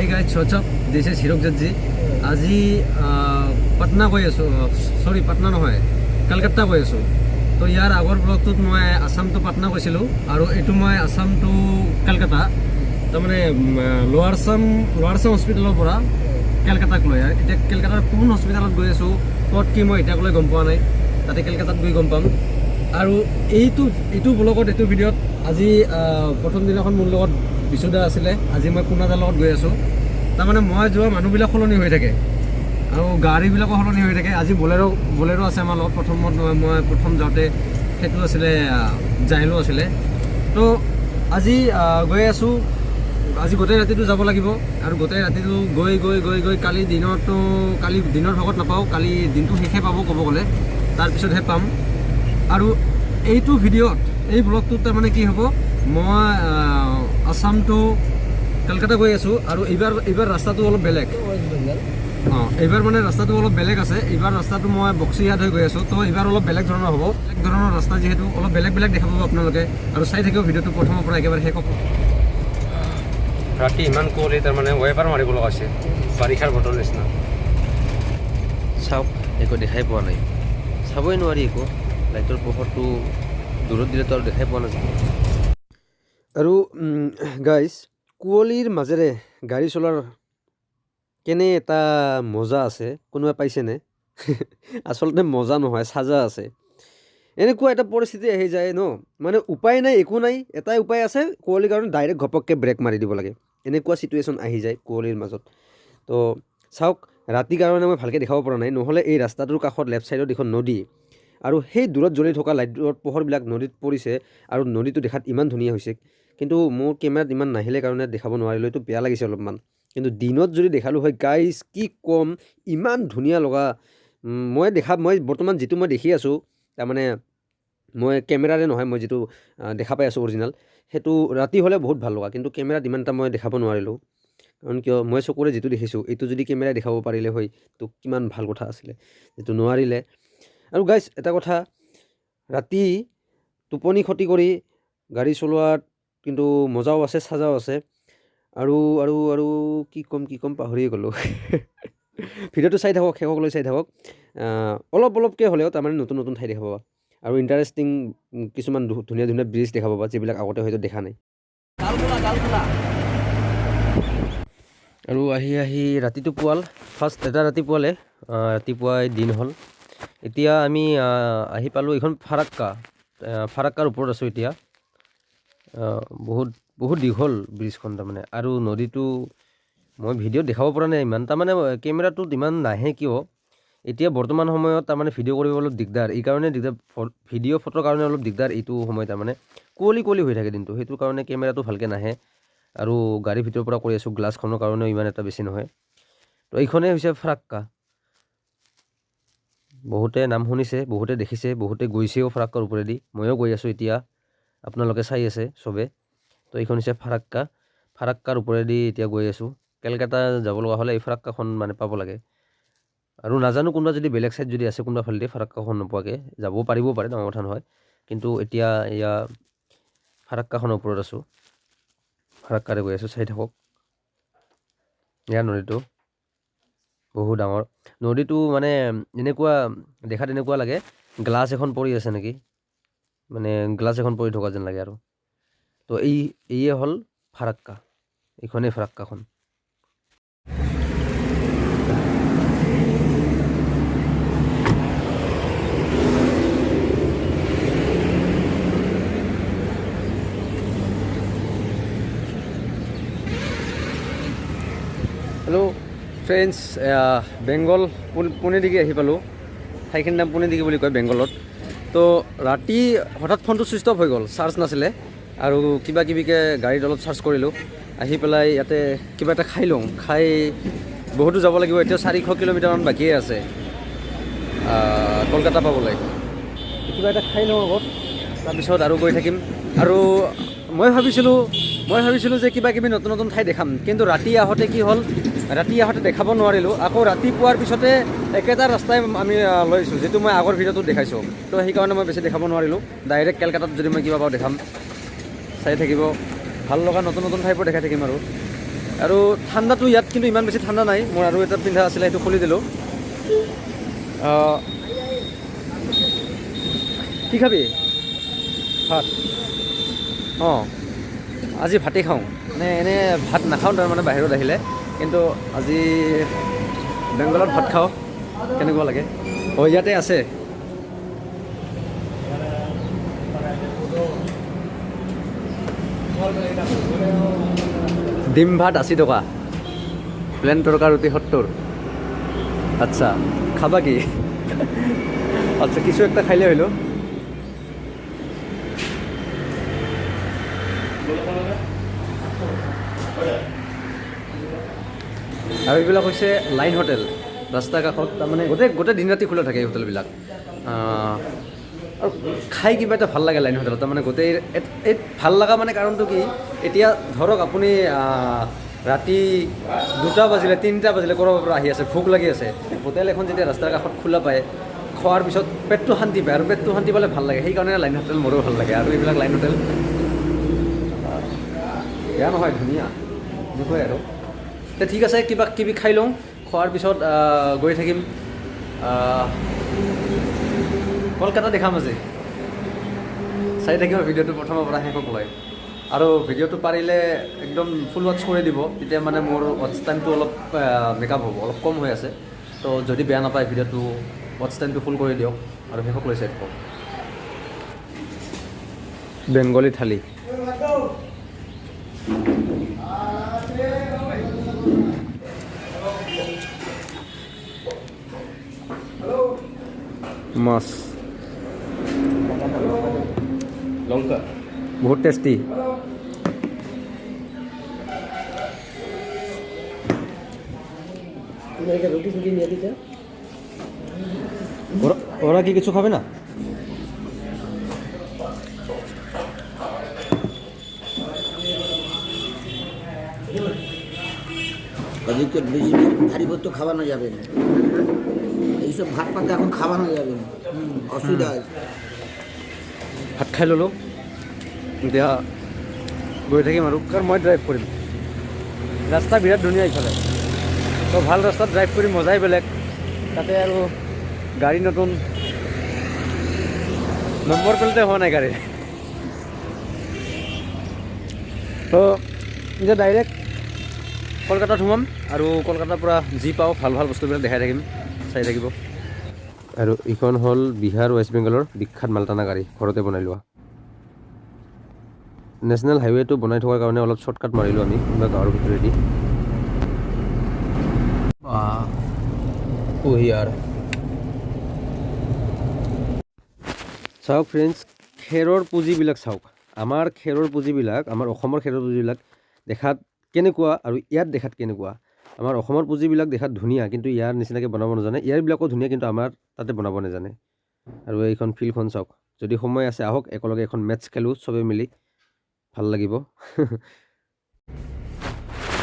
Hey guys, what's up? This is Hirokjit ji. আজি পাটনা গৈ আছোঁ, চৰি পাটনা নহয়, কলকাতা গৈ আছোঁ। তো ইয়াৰ আগৰ ব্লগটোত মই আসাম টু পাটনা গৈছিলোঁ আৰু এইটো মই আসাম টু কলকাতা, তাৰমানে লোৱাৰ আসাম হস্পিটেলৰ পৰা কলকাতাক লৈ। এতিয়া কলকাতাৰ কোন হস্পিটেলত গৈ আছোঁ, ক'ত কি মই এতিয়ালৈ গম পোৱা নাই, তাতে কলকাতাত গৈ গম পাম। আৰু এইটো ব্লগত, এইটো ভিডিঅ'ত আজি প্ৰথম দিনাখন মোৰ লগত বিশুদা আছিলে, আজি মই কুনাদাৰ লগত গৈ আছোঁ। তাৰমানে মই যোৱা মানুহবিলাক সলনি হৈ থাকে আৰু গাড়ীবিলাকো সলনি হৈ থাকে। আজি বলেৰো আছে আমাৰ লগত। মই প্ৰথম যাওঁতে সেইটো আছিলে জাইলো আছিলে। তো আজি গৈ আছোঁ, আজি গোটেই ৰাতিটো যাব লাগিব আৰু গোটেই ৰাতিটো গৈ গৈ গৈ গৈ কালি দিনৰ ভাগত নাপাওঁ, কালি দিনটো শেষে পাব ক'ব গ'লে, তাৰপিছতহে পাম। আৰু এইটো ভিডিঅ'ত, এই ব্লগটোত তাৰমানে কি হ'ব, মই আসাম টু কলকাতা গৈ আছোঁ আৰু এইবাৰ ৰাস্তাটো অলপ বেলেগ। এইবাৰ মানে ৰাস্তাটো অলপ বেলেগ আছে। এইবাৰ ৰাস্তাটো মই বক্সিঘাট হৈ গৈ আছোঁ। তো এইবাৰ অলপ বেলেগ ধৰণৰ হ'ব, বেলেগ ধৰণৰ ৰাস্তা, যিহেতু অলপ বেলেগ দেখা পাব আপোনালোকে। আৰু চাই থাকিব ভিডিঅ'টো প্ৰথমৰ পৰা একেবাৰে শেষ হ'ব। ৰাতি ইমান কুঁৱলী, তাৰমানে ৱেপাৰ মাৰিব লগা হৈছে, বাৰিষাৰ বতৰ নিচিনা। চাওক, একো দেখাই পোৱা নাই, চাবই নোৱাৰি একো। লাইটৰ পোহৰটো দূৰত দিলেতো আৰু দেখাই পোৱা নাযায়। আৰু গাইজ, কুঁৱলীৰ মাজেৰে গাড়ী চলোৱাৰ কেনে এটা মজা আছে, কোনোবাই পাইছেনে? আচলতে মজা নহয়, চাজা আছে। এনেকুৱা এটা পৰিস্থিতি আহি যায় ন, মানে উপায় নাই, একো নাই, এটাই উপায় আছে, কুঁৱলীৰ কাৰণে ডাইৰেক্ট ঘপককৈ ব্ৰেক মাৰি দিব লাগে। এনেকুৱা চিটুৱেশ্যন আহি যায় কুঁৱলীৰ মাজত। তো চাওক, ৰাতিৰ কাৰণে মই ভালকৈ দেখাব পৰা নাই, নহ'লে এই ৰাস্তাটোৰ কাষত লেফ্ট ছাইডত এখন নদী, আৰু সেই দূৰত জ্বলি থকা লাইটৰ পোহৰবিলাক নদীত পৰিছে আৰু নদীটো দেখাত ইমান ধুনীয়া হৈছে। কিন্তু মোৰ কেমেৰাত ইমান নাহিলে কাৰণে দেখাব নোৱাৰিলোঁ, এইটো বেয়া লাগিছে অলপমান। কিন্তু দিনত যদি দেখালোঁ হয় গাইজ, কি ক'ম, ইমান ধুনীয়া লগা। মই বৰ্তমান যিটো মই দেখি আছোঁ, তাৰমানে মই কেমেৰাৰে নহয়, মই যিটো দেখা পাই আছোঁ অৰিজিনেল, সেইটো ৰাতি হ'লে বহুত ভাল লগা। কিন্তু কেমেৰাত ইমান এটা মই দেখাব নোৱাৰিলোঁ, কাৰণ কিয়, মই চকুৰে যিটো দেখিছোঁ, এইটো যদি কেমেৰাই দেখাব পাৰিলে হয় তো কিমান ভাল কথা আছিলে, যিটো নোৱাৰিলে। আৰু গাইজ, এটা কথা, ৰাতি টোপনি ক্ষতি কৰি গাড়ী চলোৱাত কিন্তু মজাও আছে, চাজাও আছে। আৰু আৰু আৰু কি ক'ম পাহৰিয়ে গ'লোঁ। ভিডিঅ'টো চাই থাকক, শেষলৈ চাই থাকক। অলপকৈ হ'লেও তাৰমানে নতুন ঠাই দেখা পাবা আৰু ইণ্টাৰেষ্টিং কিছুমান ধুনীয়া ব্ৰিজ দেখা পাবা, যিবিলাক আগতে হয়তো দেখা নাই। আৰু আহি ৰাতিটো পুৱাল, ফাৰ্ষ্ট এটা ৰাতি পুৱালে, ৰাতিপুৱাই দিন হ'ল। এতিয়া আমি আহি পালোঁ এইখন ফাৰাক্কাৰ ওপৰত আছোঁ এতিয়া। বহুত দীঘল ব্ৰিজখন তাৰমানে। আৰু নদীটো মই ভিডিঅ'ত দেখাব পৰা নাই ইমান, তাৰমানে কেমেৰাটোত ইমান নাহে কিয়, এতিয়া বৰ্তমান সময়ত তাৰমানে ভিডিঅ' কৰিব অলপ দিগদাৰ, এই কাৰণে দিগদাৰ, ভিডিঅ' ফটোৰ কাৰণে অলপ দিগদাৰ। এইটো সময় তাৰমানে কুঁৱলী হৈ থাকে দিনটো, সেইটো কাৰণে কেমেৰাটো ভালকৈ নাহে। আৰু গাড়ীৰ ভিতৰৰ পৰা কৰি আছোঁ, গ্লাছখনৰ কাৰণেও ইমান এটা বেছি নহয়। তো এইখনেই হৈছে ফাৰাক্কা। বহুতে নাম শুনিছে, বহুতে দেখিছে, বহুতে গৈছেও ফাৰাক্কাৰ ওপৰেদি। ময়ো গৈ আছোঁ এতিয়া, আপোনালোকে চাই আছে চবে। তো এইখন হৈছে ফাৰাক্কাৰ ওপৰেদি এতিয়া গৈ আছোঁ। কলকাতা যাব লগা হ'লে এই ফাৰাক্কাখন মানে পাব লাগে। আৰু নাজানো, কোনোবা যদি বেলেগ ছাইড যদি আছে, কোনোবা ফালেদি ফাৰাক্কাখন নোপোৱাকৈ যাব পাৰিবও পাৰে, ডাঙৰ কথা নহয়। কিন্তু এতিয়া এয়া ফাৰাক্কাখনৰ ওপৰত আছোঁ, ফাৰাক্কাৰে গৈ আছোঁ, চাই থাকক। ইয়াৰ নদীটো বহু ডাঙৰ। নদীটো মানে দেখাত এনেকুৱা লাগে গ্লাছ এখন পৰি আছে নেকি, মানে গ্লাছ এখন পৰি থকা যেন লাগে আৰু। তো এইয়ে হ'ল ফাৰাক্কা, এইখনেই ফাৰাক্কাখন। হেল্ল' ফ্ৰেণ্ডছ, বেংগল পুনে দিগি আহি পালোঁ। ঠাইখিনিৰ নাম পুনে দিগি বুলি কয়, বেংগলত। তো ৰাতি হঠাৎ ফোনটো ছুইচ অফ হৈ গ'ল, চাৰ্জ নাছিলে। আৰু কিবাকিবিকৈ গাড়ীত অলপ চাৰ্জ কৰিলোঁ, আহি পেলাই ইয়াতে কিবা এটা খাই লওঁ। খাই বহুতো যাব লাগিব, এতিয়া 400 কিলোমিটাৰমান বাকীয়ে আছে কলকাতা পাবলৈ। কিবা এটা খাই লওঁ আগত, তাৰপিছত আৰু গৈ থাকিম। আৰু মই ভাবিছিলোঁ যে কিবাকিবি নতুন ঠাই দেখাম, কিন্তু ৰাতি আহোঁতে কি হ'ল, দেখাব নোৱাৰিলোঁ। আকৌ ৰাতিপুৱাৰ পিছতে একেটা ৰাস্তাই আমি লৈছোঁ, যিটো মই আগৰ ভিডিঅ'টোত দেখাইছোঁ। তো সেইকাৰণে মই বেছি দেখাব নোৱাৰিলোঁ। ডাইৰেক্ট কলকাতাত যদি মই কিবা পাওঁ দেখাম, চাই থাকিব। ভাল লগা নতুন ঠাইবোৰ দেখাই থাকিম আৰু। আৰু ঠাণ্ডাটো ইয়াত কিন্তু ইমান বেছি ঠাণ্ডা নাই। মোৰ আৰু এটা পিন্ধা আছিলে, সেইটো খুলি দিলোঁ। কি খাবি? ভাত। অঁ, আজি ভাতেই খাওঁ। মানে এনেই ভাত নাখাওঁ তাৰমানে বাহিৰত আহিলে, কিন্তু আজি বেংগলত ভাত খাওঁ। কেনেকুৱা লাগে? অঁ, ইয়াতে আছে। ডিম ভাত 80 টকা, প্লেন তৰকা ৰুটি 70। আচ্ছা, খাবা কি? আচ্ছা, কিছু একটা খাইলে হইলো। আৰু এইবিলাক হৈছে লাইন হোটেল, ৰাস্তাৰ কাষত। তাৰমানে গোটেই দিন ৰাতি খোলা থাকে এই হোটেলবিলাক। আৰু খাই কিবা এটা ভাল লাগে লাইন হোটেলত। তাৰমানে গোটেই ভাল লগা মানে কাৰণটো কি, এতিয়া ধৰক আপুনি ৰাতি 2টা বাজিলে 3টা বাজিলে ক'ৰবাৰ পৰা আহি আছে, ভোক লাগি আছে, হোটেল এখন যেতিয়া ৰাস্তাৰ কাষত খোলা পায়, খোৱাৰ পিছত পেটটো শান্তি পায়। আৰু পেটটো শান্তি পালে ভাল লাগে, সেইকাৰণে লাইন হোটেল মোৰো ভাল লাগে। আৰু এইবিলাক লাইন হোটেল বেয়া নহয়, ধুনীয়া এনেকুৱাই আৰু। তে ঠিক আছে, কিবা কিবি খাই লওঁ, খোৱাৰ পিছত গৈ থাকিম। কলকাতা দেখাম আজি, চাই থাকিম ভিডিঅ'টো প্ৰথমৰ পৰা শেষলৈ। আৰু ভিডিঅ'টো পাৰিলে একদম ফুল ৱাটচ কৰি দিব, তেতিয়া মানে মোৰ ৱাটচ টাইমটো অলপ মেকআপ হ'ব, অলপ কম হৈ আছে। তো যদি বেয়া নাপায় ভিডিঅ'টো, ৱাটচ টাইমটো ফুল কৰি দিয়ক আৰু শেষলৈ চাই থাকক। বেংগলী থালি। মাছ লঙ্কা বহুত টেষ্টি। ওরা কি কিছু খাবে না? अधिकतर বেশি ভারী ভর্ত খাওয়ানো যাবে না, এইসব ভাত পাতে এখন খাওয়ানো যাবে না, অসুবিধা আছে। ভাত খাই ল'লোঁ, এতিয়া গৈ থাকিম আৰু। কাৰণ মই ড্ৰাইভ কৰিম, ৰাস্তা বিৰাট ধুনীয়া ইফালে। তো ভাল ৰাস্তাত ড্ৰাইভ কৰি মজাই বেলেগ। তাতে আৰু গাড়ী নতুন, নম্বৰ প্লেটে হোৱা নাই গাড়ীৰ। তো এতিয়া ডাইৰেক্ট কলকাতাত সোমাম আৰু কলকাতাৰ পৰা যি পাওঁ ভাল ভাল বস্তুবিলাক দেখাই থাকিম, চাই থাকিব। আৰু এইখন হ'ল বিহাৰ ৱেষ্ট বেংগলৰ বিখ্যাত মালটানা গাড়ী, ঘৰতে বনাই লোৱা। নেশ্যনেল হাইৱেটো বনাই থকাৰ কাৰণে অলপ শ্বৰ্টকাট মাৰিলোঁ আমি গাঁৱৰ ভিতৰেদি। চাওক ফ্ৰেণ্ডছ, খেৰৰ পুঁজিবিলাক চাওক। আমাৰ খেৰৰ পুঁজিবিলাক, আমাৰ অসমৰ খেৰৰ পুঁজিবিলাক দেখাত কেনেকুৱা আৰু ইয়াত দেখাত কেনেকুৱা। আমাৰ অসমৰ পুঁজিবিলাক দেখাত ধুনীয়া, কিন্তু ইয়াৰ নিচিনাকৈ বনাব নাজানে। ইয়াৰবিলাকো ধুনীয়া, কিন্তু আমাৰ তাতে বনাব নাজানে। আৰু এইখন ফিল্ডখন চাওক, যদি সময় আছে আহক, একেলগে এখন মেটচ খেলোঁ চবেই মিলি, ভাল লাগিব।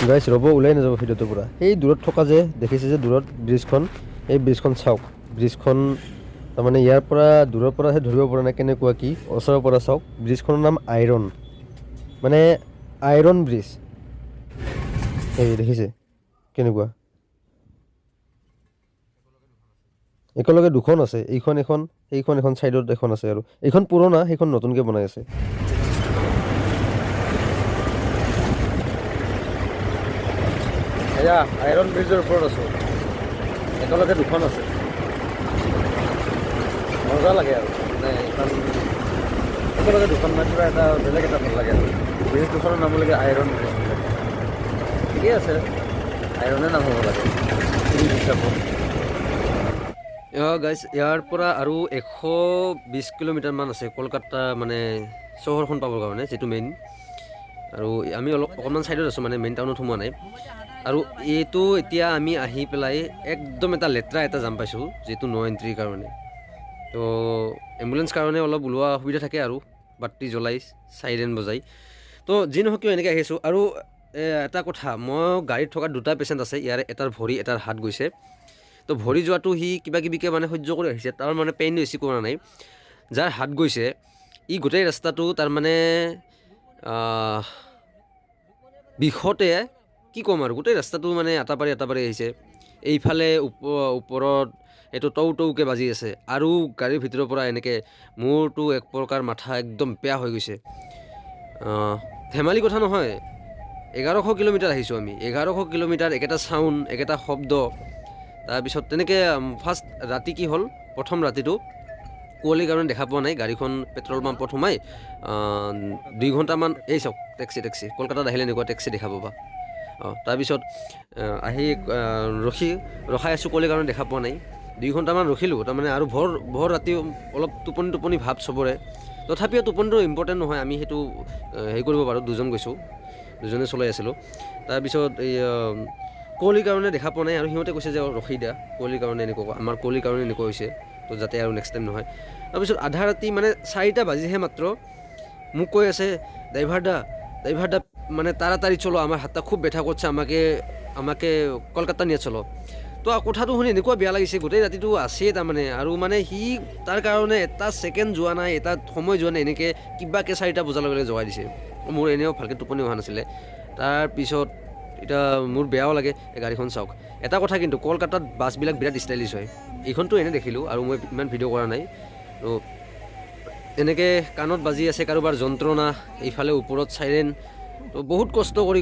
গাইছ ৰ'ব, ওলাই নাযাব ভিডিঅ'টোৰ পৰা। সেই দূৰত থকা যে দেখিছে যে দূৰত ব্ৰিজখন, এই ব্ৰিজখন চাওক। ব্ৰিজখন তাৰমানে ইয়াৰ পৰা দূৰৰ পৰাহে ধৰিব পৰা নাই কেনেকুৱা কি, ওচৰৰ পৰা চাওক। ব্ৰিজখনৰ নাম আইৰণ, মানে আইৰণ ব্ৰিজ। এই দেখিছে কেনেকুৱা, একেলগে দুখন আছে। এইখন এখন, সেইখন এখন ছাইডত এখন আছে। আৰু এইখন পুৰণা, সেইখন নতুনকৈ বনাই আছে। এয়া আইৰণ ব্ৰিজৰ ওপৰত আছোঁ, একেলগে দুখন আছে। মজা লাগে আৰু মানে এইখন একেলগে দুখন মানে কিবা এটা বেলেগ এটা ভাল লাগে। আৰু ব্ৰিজ দুখনৰ নাম লাগে আইৰণ ব্ৰিজ। ঠিকেই আছে, আইৰণে নাম হ'ব লাগে হিচাপত। গাইজ, ইয়াৰ পৰা আৰু 120 কিলোমিটাৰমান আছে কলকাতা মানে চহৰখন পাবৰ কাৰণে, যিটো মেইন। আৰু আমি অকণমান ছাইডত আছোঁ, মানে মেইন টাউনত সোমোৱা নাই। আৰু এইটো এতিয়া আমি আহি পেলাই একদম এটা লেতেৰা এটা জাম পাইছোঁ, যিটো ন' এণ্ট্ৰিৰ কাৰণে। তো এম্বুলেঞ্চ কাৰণে অলপ ওলোৱা অসুবিধা থাকে আৰু, বাতি জ্বলাই চাইৰেন বজাই। তো যি নহওক কিয় এনেকৈ আহিছোঁ। আৰু এটা কথা, মই গাড়ীত থকা 2টা পেচেণ্ট আছে, ইয়াৰে এটাৰ ভৰি এটাৰ হাত গৈছে। তো ভৰি যোৱাটো সি কিবা কিবিকৈ মানে সহ্য কৰি আহিছে, তাৰ মানে পেইন বেছি কৰা নাই। যাৰ হাত গৈছে, ই গোটেই ৰাস্তাটো তাৰমানে বিষতে কি ক'ম আৰু গোটেই ৰাস্তাটো মানে আটাপাৰি আহিছে এইফালে ওপৰত এইটো টৌকে বাজি আছে আৰু গাড়ীৰ ভিতৰৰ পৰা এনেকৈ মোৰতো এক প্ৰকাৰ মাথা একদম বেয়া হৈ গৈছে ধেমালি কথা নহয় 1100 কিলোমিটাৰ আহিছোঁ আমি 1100 কিলোমিটাৰ একেটা চাউণ্ড একেটা শব্দ তাৰপিছত তেনেকৈ ফাৰ্ষ্ট ৰাতি কি হ'ল প্ৰথম ৰাতিটো কুঁৱলীৰ কাৰণে দেখা পোৱা নাই গাড়ীখন পেট্ৰল পাম্পত সোমাই 2 ঘণ্টামান এই চাওক টেক্সি কলকাতাত আহিলে এনেকুৱা টেক্সি দেখা পাবা তাৰপিছত আহি ৰখাই আছোঁ কুঁৱলীৰ কাৰণে দেখা পোৱা নাই 2 ঘণ্টামান ৰখিলোঁ তাৰমানে আৰু ভৰ ৰাতি অলপ টোপনি ভাৱ চবৰে তথাপিও টোপনিটো ইম্পৰ্টেণ্ট নহয় আমি সেইটো হেৰি কৰিব পাৰোঁ দুজনে চলাই আছিলোঁ তাৰপিছত এই কুঁৱলীৰ কাৰণে দেখা পোৱা নাই আৰু সিহঁতে কৈছে যে ৰখি দিয়া কুঁৱলীৰ কাৰণে এনেকুৱা আমাৰ কুঁৱলীৰ কাৰণে এনেকুৱা হৈছে তো যাতে আৰু নেক্সট টাইম নহয় তাৰপিছত আধা ৰাতি মানে 4টা বাজিহে মাত্ৰ মোক কৈ আছে ড্ৰাইভাৰ দা মানে তাড়াতাড়ি চলো আমাৰ হাতটা খুব ব্যথা কৰছে আমাকে কলকাতা নিয়ে চলো তো কথাটো শুনি এনেকুৱা বেয়া লাগিছে গোটেই ৰাতিটো আছেই তাৰমানে আৰু মানে সি তাৰ কাৰণে এটা ছেকেণ্ড যোৱা নাই এটা সময় যোৱা নাই এনেকৈ কিবাকৈ 4টা বজাৰ লগে জগাই দিছে মোৰ এনেও ভালকৈ টোপনি অহা নাছিলে তাৰপিছত এতিয়া মোৰ বেয়াও লাগে এই গাড়ীখন চাওক এটা কথা কিন্তু কলকাতাত বাছবিলাক বিৰাট ষ্টাইলিছ হয় এইখনতো এনে দেখিলোঁ আৰু মই ইমান ভিডিঅ' কৰা নাই তো এনেকৈ কাণত বাজি আছে কাৰোবাৰ যন্ত্ৰণা এইফালে ওপৰত চাইৰেন তো বহুত কষ্ট কৰি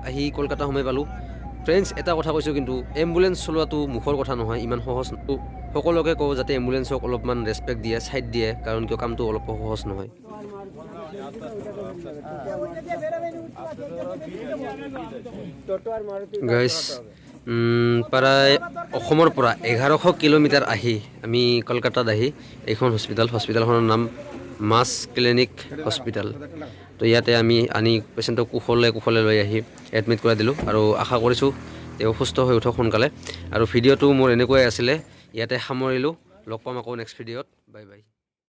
আহি কলকাতা সোমাই পালোঁ ফ্ৰেণ্ডছ এটা কথা কৈছোঁ কিন্তু এম্বুলেঞ্চ চলোৱাটো মুখৰ কথা নহয় ইমান সহজ সকলোকে কওঁ যাতে এম্বুলেঞ্চক অলপমান ৰেচপেক্ট দিয়ে ছাইড দিয়ে কাৰণ কিয় কামটো অলপ সহজ নহয় গাইজ প্ৰায় অসমৰ পৰা 1100 কিলোমিটাৰ আহি আমি কলকাতাত আহি এইখন হস্পিটেলখনৰ নাম মাছ ক্লিনিক হস্পিটেল তো ইয়াতে আমি আনি পেচেণ্টক কুশলে লৈ আহি এডমিট কৰাই দিলোঁ আৰু আশা কৰিছোঁ তেওঁ সুস্থ হৈ উঠক সোনকালে আৰু ভিডিঅ'টো মোৰ এনেকুৱাই আছিলে ইয়াতে সামৰিলোঁ লগ পাম আকৌ নেক্সট ভিডিঅ'ত বাই